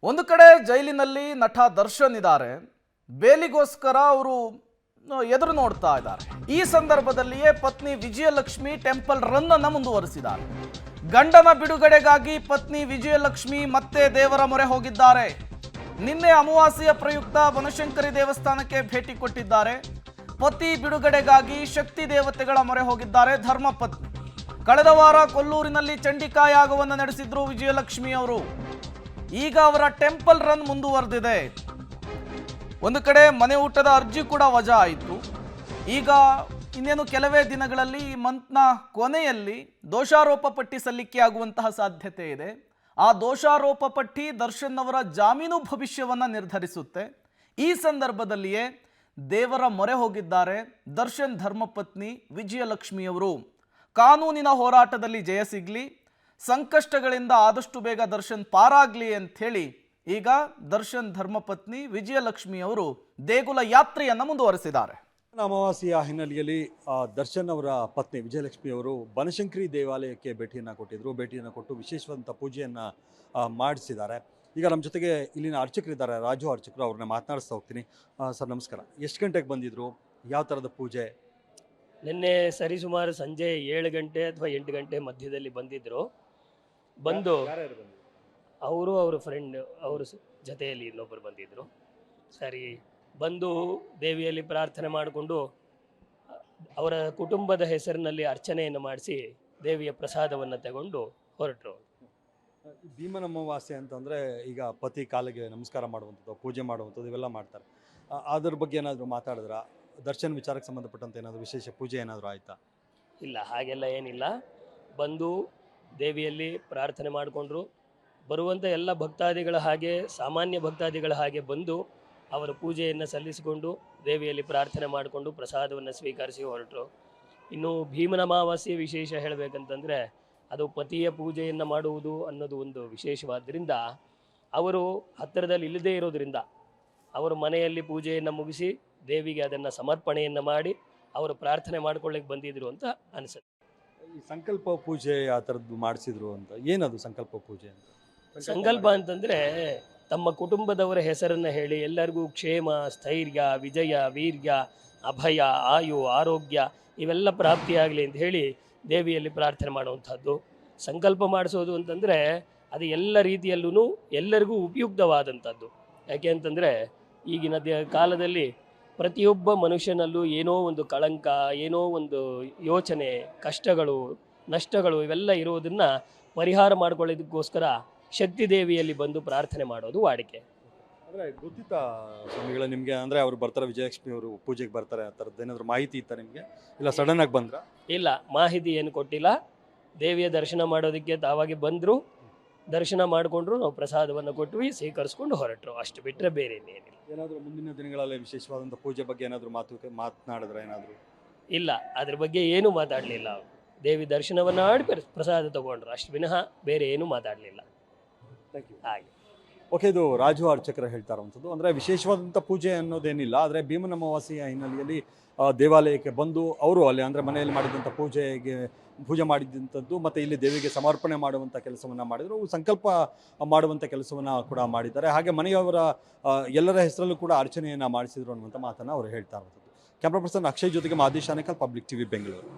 ಒಂದು ಕಡೆ ಜೈಲಿನಲ್ಲಿ ನಟ ದರ್ಶನ್ ಇದ್ದಾರೆ. ಬೇಲಿಗೋಸ್ಕರ ಅವರು ಎದುರು ನೋಡ್ತಾ ಇದ್ದಾರೆ. ಈ ಸಂದರ್ಭದಲ್ಲಿಯೇ ಪತ್ನಿ ವಿಜಯಲಕ್ಷ್ಮಿ ಟೆಂಪಲ್ ರನ್ ಅನ್ನು ಮುಂದುವರಿಸಿದ್ದಾರೆ. ಗಂಡನ ಬಿಡುಗಡೆಗಾಗಿ ಪತ್ನಿ ವಿಜಯಲಕ್ಷ್ಮಿ ಮತ್ತೆ ದೇವರ ಮೊರೆ ಹೋಗಿದ್ದಾರೆ. ನಿನ್ನೆ ಅಮಾವಾಸ್ಯೆಯ ಪ್ರಯುಕ್ತ ಬನಶಂಕರಿ ದೇವಸ್ಥಾನಕ್ಕೆ ಭೇಟಿ ಕೊಟ್ಟಿದ್ದಾರೆ. ಪತಿ ಬಿಡುಗಡೆಗಾಗಿ ಶಕ್ತಿ ದೇವತೆಗಳ ಮೊರೆ ಹೋಗಿದ್ದಾರೆ ಧರ್ಮಪತ್ನಿ. ಕಳೆದ ವಾರ ಕೊಲ್ಲೂರಿನಲ್ಲಿ ಚಂಡಿಕಾ ಯಾಗವನ್ನು ನಡೆಸಿದ್ರು ವಿಜಯಲಕ್ಷ್ಮಿ ಅವರು. ಈಗ ಅವರ ಟೆಂಪಲ್ ರನ್ ಮುಂದುವರೆದಿದೆ. ಒಂದು ಕಡೆ ಮನೆ ಊಟದ ಅರ್ಜಿ ಕೂಡ ವಜಾ ಆಯಿತು. ಈಗ ಇನ್ನೇನು ಕೆಲವೇ ದಿನಗಳಲ್ಲಿ ಈ ಮಂತ್ನ ಕೊನೆಯಲ್ಲಿ ದೋಷಾರೋಪ ಪಟ್ಟಿ ಸಲ್ಲಿಕೆಯಾಗುವಂತಹ ಸಾಧ್ಯತೆ ಇದೆ. ಆ ದೋಷಾರೋಪ ಪಟ್ಟಿ ದರ್ಶನ್ ಅವರ ಜಾಮೀನು ಭವಿಷ್ಯವನ್ನು ನಿರ್ಧರಿಸುತ್ತೆ. ಈ ಸಂದರ್ಭದಲ್ಲಿಯೇ ದೇವರ ಮೊರೆ ಹೋಗಿದ್ದಾರೆ ದರ್ಶನ್ ಧರ್ಮಪತ್ನಿ ವಿಜಯಲಕ್ಷ್ಮಿಯವರು. ಕಾನೂನಿನ ಹೋರಾಟದಲ್ಲಿ ಜಯ ಸಿಗಲಿ, ಸಂಕಷ್ಟಗಳಿಂದ ಆದಷ್ಟು ಬೇಗ ದರ್ಶನ್ ಪಾರಾಗ್ಲಿ ಅಂಥೇಳಿ ಈಗ ದರ್ಶನ್ ಧರ್ಮಪತ್ನಿ ವಿಜಯಲಕ್ಷ್ಮಿ ಅವರು ದೇಗುಲ ಯಾತ್ರೆಯನ್ನು ಮುಂದುವರೆಸಿದ್ದಾರೆ. ಅಮಾವಾಸ್ಯೆಯ ಹಿನ್ನೆಲೆಯಲ್ಲಿ ದರ್ಶನ್ ಅವರ ಪತ್ನಿ ವಿಜಯಲಕ್ಷ್ಮಿ ಅವರು ಬನಶಂಕರಿ ದೇವಾಲಯಕ್ಕೆ ಭೇಟಿಯನ್ನು ಕೊಟ್ಟು ವಿಶೇಷವಾದಂಥ ಪೂಜೆಯನ್ನು ಮಾಡಿಸಿದ್ದಾರೆ. ಈಗ ನಮ್ಮ ಜೊತೆಗೆ ಇಲ್ಲಿನ ಅರ್ಚಕರಿದ್ದಾರೆ, ರಾಜು ಅರ್ಚಕರು, ಅವ್ರನ್ನ ಮಾತನಾಡಿಸ್ತಾ ಹೋಗ್ತೀನಿ. ಸರ್ ನಮಸ್ಕಾರ. ಎಷ್ಟು ಗಂಟೆಗೆ ಬಂದಿದ್ರು? ಯಾವ ಥರದ ಪೂಜೆ? ನಿನ್ನೆ ಸರಿಸುಮಾರು ಸಂಜೆ 7 ಗಂಟೆ ಅಥವಾ 8 ಗಂಟೆ ಮಧ್ಯದಲ್ಲಿ ಬಂದಿದ್ದರು. ಬಂದು ಅವರು ಅವ್ರ ಫ್ರೆಂಡ್ ಅವ್ರ ಜೊತೆಯಲ್ಲಿ ಇನ್ನೊಬ್ಬರು ಬಂದಿದ್ದರು. ಸರಿ ಬಂದು ದೇವಿಯಲ್ಲಿ ಪ್ರಾರ್ಥನೆ ಮಾಡಿಕೊಂಡು ಅವರ ಕುಟುಂಬದ ಹೆಸರಿನಲ್ಲಿ ಅರ್ಚನೆಯನ್ನು ಮಾಡಿಸಿ ದೇವಿಯ ಪ್ರಸಾದವನ್ನು ತಗೊಂಡು ಹೊರಟರು. ಭೀಮನ ಅಮಾವಾಸ್ಯೆ ಅಂತಂದರೆ ಈಗ ಪತಿ ಕಾಲಿಗೆ ನಮಸ್ಕಾರ ಮಾಡುವಂಥದ್ದು, ಪೂಜೆ ಮಾಡುವಂಥದ್ದು ಇವೆಲ್ಲ ಮಾಡ್ತಾರೆ. ಅದ್ರ ಬಗ್ಗೆ ಏನಾದರೂ ಮಾತಾಡಿದ್ರ? ದರ್ಶನ್ ವಿಚಾರಕ್ಕೆ ಸಂಬಂಧಪಟ್ಟಂತೆ ಏನಾದರೂ ವಿಶೇಷ ಪೂಜೆ ಏನಾದರೂ ಆಯಿತಾ? ಇಲ್ಲ, ಹಾಗೆಲ್ಲ ಏನಿಲ್ಲ. ಬಂದು ದೇವಿಯಲ್ಲಿ ಪ್ರಾರ್ಥನೆ ಮಾಡಿಕೊಂಡ್ರು. ಬರುವಂಥ ಎಲ್ಲ ಭಕ್ತಾದಿಗಳ ಹಾಗೆ, ಸಾಮಾನ್ಯ ಭಕ್ತಾದಿಗಳ ಹಾಗೆ ಬಂದು ಅವರ ಪೂಜೆಯನ್ನು ಸಲ್ಲಿಸಿಕೊಂಡು ದೇವಿಯಲ್ಲಿ ಪ್ರಾರ್ಥನೆ ಮಾಡಿಕೊಂಡು ಪ್ರಸಾದವನ್ನು ಸ್ವೀಕರಿಸಿ ಹೊರಟರು. ಇನ್ನು ಭೀಮನ ಅಮಾವಾಸ್ಯೆ ವಿಶೇಷ ಹೇಳಬೇಕಂತಂದರೆ ಅದು ಪತಿಯ ಪೂಜೆಯನ್ನು ಮಾಡುವುದು ಅನ್ನೋದು ಒಂದು ವಿಶೇಷವಾದ್ದರಿಂದ ಅವರು ಹತ್ತಿರದಲ್ಲಿ ಇಲ್ಲದೇ ಇರೋದರಿಂದ ಅವರು ಮನೆಯಲ್ಲಿ ಪೂಜೆಯನ್ನು ಮುಗಿಸಿ ದೇವಿಗೆ ಅದನ್ನು ಸಮರ್ಪಣೆಯನ್ನು ಮಾಡಿ ಅವರು ಪ್ರಾರ್ಥನೆ ಮಾಡ್ಕೊಳ್ಳಿಕ್ಕೆ ಬಂದಿದ್ರು ಅಂತ ಅನಿಸುತ್ತೆ. ಈ ಸಂಕಲ್ಪ ಪೂಜೆ ಆ ಥರದ್ದು ಮಾಡಿಸಿದ್ರು ಅಂತ. ಏನದು ಸಂಕಲ್ಪ ಪೂಜೆ ಅಂತ? ಸಂಕಲ್ಪ ಅಂತಂದರೆ ತಮ್ಮ ಕುಟುಂಬದವರ ಹೆಸರನ್ನು ಹೇಳಿ ಎಲ್ಲರಿಗೂ ಕ್ಷೇಮ, ಸ್ಥೈರ್ಯ, ವಿಜಯ, ವೀರ್ಯ, ಅಭಯ, ಆಯು, ಆರೋಗ್ಯ ಇವೆಲ್ಲ ಪ್ರಾಪ್ತಿಯಾಗಲಿ ಅಂತ ಹೇಳಿ ದೇವಿಯಲ್ಲಿ ಪ್ರಾರ್ಥನೆ ಮಾಡುವಂಥದ್ದು. ಸಂಕಲ್ಪ ಮಾಡಿಸೋದು ಅಂತಂದರೆ ಅದು ಎಲ್ಲ ರೀತಿಯಲ್ಲೂ ಎಲ್ಲರಿಗೂ ಉಪಯುಕ್ತವಾದಂಥದ್ದು. ಯಾಕೆ ಅಂತಂದರೆ ಈಗಿನ ಕಾಲದಲ್ಲಿ ಪ್ರತಿಯೊಬ್ಬ ಮನುಷ್ಯನಲ್ಲೂ ಏನೋ ಒಂದು ಕಳಂಕ, ಏನೋ ಒಂದು ಯೋಚನೆ, ಕಷ್ಟಗಳು, ನಷ್ಟಗಳು ಇವೆಲ್ಲ ಇರೋದನ್ನು ಪರಿಹಾರ ಮಾಡ್ಕೊಳ್ಳೋದಕ್ಕೋಸ್ಕರ ಶಕ್ತಿ ದೇವಿಯಲ್ಲಿ ಬಂದು ಪ್ರಾರ್ಥನೆ ಮಾಡೋದು ವಾಡಿಕೆ. ಅಂದರೆ ಗೊತ್ತಿತ್ತಾ ಸ್ವಾಮಿಗಳ ನಿಮಗೆ? ಅಂದರೆ ಅವರು ಬರ್ತಾರೆ, ವಿಜಯಲಕ್ಷ್ಮಿ ಅವರು ಪೂಜೆಗೆ ಬರ್ತಾರೆ, ಆ ಥರದ್ದು ಏನಾದರೂ ಮಾಹಿತಿ ಇತ್ತಾ ನಿಮಗೆ? ಇಲ್ಲ ಸಡನ್ನಾಗಿ ಬಂದ್ರ? ಇಲ್ಲ, ಮಾಹಿತಿ ಏನು ಕೊಟ್ಟಿಲ್ಲ. ದೇವಿಯ ದರ್ಶನ ಮಾಡೋದಕ್ಕೆ ತಾವಾಗಿ ಬಂದರು, ದರ್ಶನ ಮಾಡಿಕೊಂಡ್ರು, ನಾವು ಪ್ರಸಾದವನ್ನು ಕೊಟ್ವಿ, ಸ್ವೀಕರಿಸ್ಕೊಂಡು ಹೊರಟರು. ಅಷ್ಟು ಬಿಟ್ಟರೆ ಬೇರೆ ಇನ್ನೇನಿಲ್ಲ. ಏನಾದರೂ ಮುಂದಿನ ದಿನಗಳಲ್ಲಿ ವಿಶೇಷವಾದಂಥ ಪೂಜೆ ಬಗ್ಗೆ ಏನಾದರೂ ಮಾತನಾಡಿದ್ರೆ ಏನಾದರೂ? ಇಲ್ಲ, ಅದ್ರ ಬಗ್ಗೆ ಏನೂ ಮಾತಾಡಲಿಲ್ಲ. ದೇವಿ ದರ್ಶನವನ್ನು ಮಾಡಿ ಪ್ರಸಾದ ತಗೊಂಡ್ರು, ಅಷ್ಟು ವಿನಃ ಬೇರೆ ಏನೂ ಮಾತಾಡಲಿಲ್ಲ. Thank you. ಹಾಗೆ ಓಕೆ, ಇದು ರಾಜು ಅರ್ಚಕರು ಹೇಳ್ತಾ ಇರುವಂಥದ್ದು. ಅಂದರೆ ವಿಶೇಷವಾದಂಥ ಪೂಜೆ ಅನ್ನೋದೇನಿಲ್ಲ, ಆದರೆ ಭೀಮನ ಅಮಾವಾಸ್ಯೆಯ ಹಿನ್ನೆಲೆಯಲ್ಲಿ ದೇವಾಲಯಕ್ಕೆ ಬಂದು ಅವರು ಅಲ್ಲಿ ಅಂದರೆ ಮನೆಯಲ್ಲಿ ಮಾಡಿದಂಥ ಪೂಜೆ ಮಾಡಿದಂಥದ್ದು ಮತ್ತು ಇಲ್ಲಿ ದೇವಿಗೆ ಸಮರ್ಪಣೆ ಮಾಡುವಂಥ ಕೆಲಸವನ್ನು ಮಾಡಿದರು. ಸಂಕಲ್ಪ ಮಾಡುವಂಥ ಕೆಲಸವನ್ನು ಕೂಡ ಮಾಡಿದ್ದಾರೆ. ಹಾಗೆ ಮನೆಯವರ ಎಲ್ಲರ ಹೆಸರಲ್ಲೂ ಕೂಡ ಅರ್ಚನೆಯನ್ನು ಮಾಡಿಸಿದ್ರು ಅನ್ನುವಂಥ ಮಾತನ್ನು ಅವರು ಹೇಳ್ತಾ ಇರುವಂಥದ್ದು. ಕ್ಯಾಮ್ರಾ ಪರ್ಸನ್ ಅಕ್ಷಯ್ ಜೊತೆಗೆ ಮಾದೇಶ್ ಆನೇಕಲ್, ಪಬ್ಲಿಕ್ ಟಿವಿ, ಬೆಂಗಳೂರು.